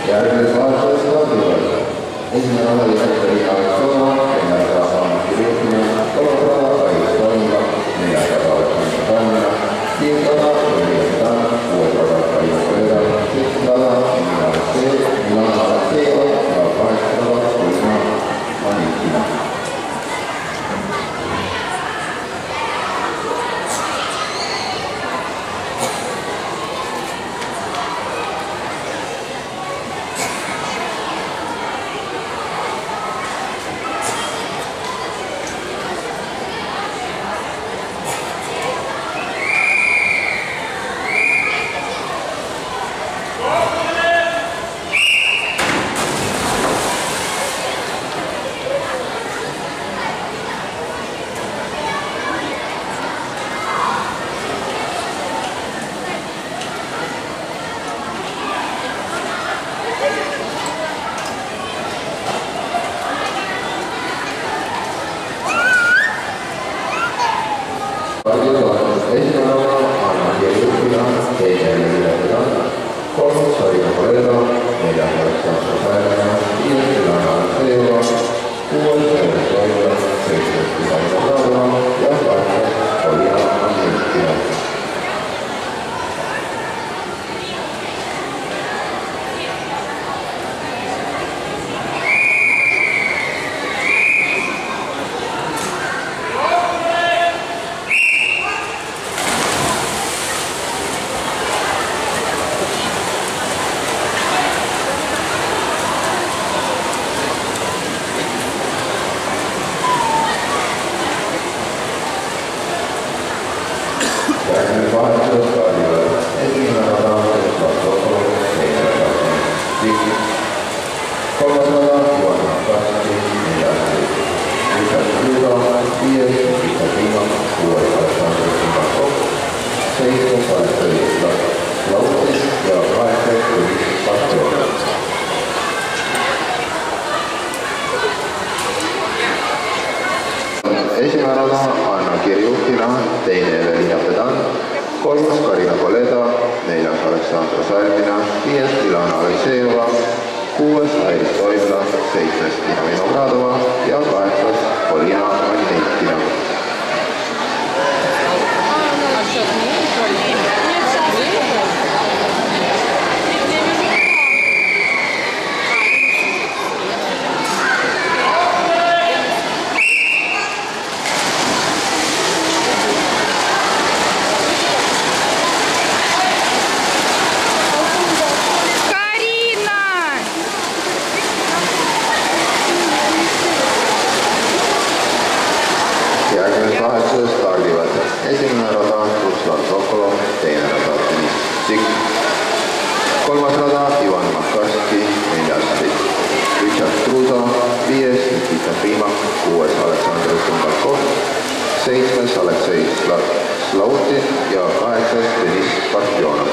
järgmises vahetuses stardivad esimene ala direktori Aleksandra, teine ala Anna Kirjutina, kolmas ala Aigis Toimla, neljas ala Aleksandra Tammina, viies ala Olivia Tan, kuues ala Kaia Koleda, seitsmes ala Milan Alekseva ja kaheksas ala Olina Manikina. Esimene ala Anna Kirjutina, teine Evelina Pedan, kolmas Karina Koleda, neljas Aleksandra Salmina, viies Ilana Aleksejeva, kuues Airis Toimla, seitsmes Tina Vinogradova ja kaheksas Olina Manikina. Järgmises vahetuses stardivad esimene rada Ruslan Sokolov, teine rada Deniss Sikk, kolmas rada Ivan Makarski, neljas Richard Truza, viies Nikita Primak, kuues Aleksandr Tumbakov, seitsmes Aleksei Slautin ja kaheksas Deniss Partjonov.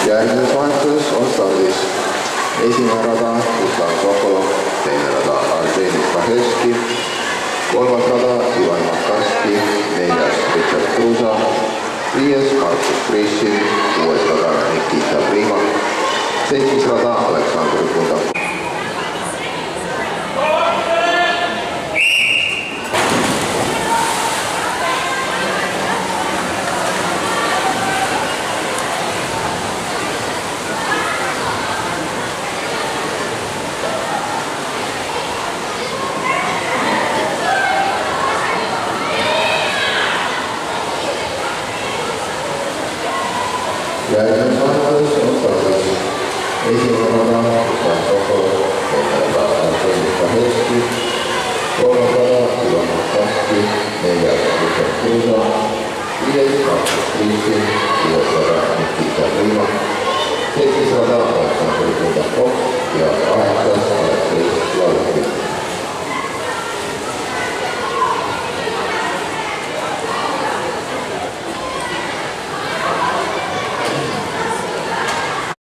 Järgmises vahetuses on stardis esimene rada Ruslan Sokolov, teine rada Arsenis Kahevski, kolmas rada Ivan Makarski, neljas Richard Truza, viies Markus Priisin, kuues rada Nikita Primak, seitsmes rada Aleksandr Tumbakov. Järgmine saavutus on tasas. Esimene rada, Ivan Sokolov, teine rada, Anton Kahevski, kolmas rada, Ivan Makavski, neljas, Richard Kruusa, viies, Markus Kriisi, viies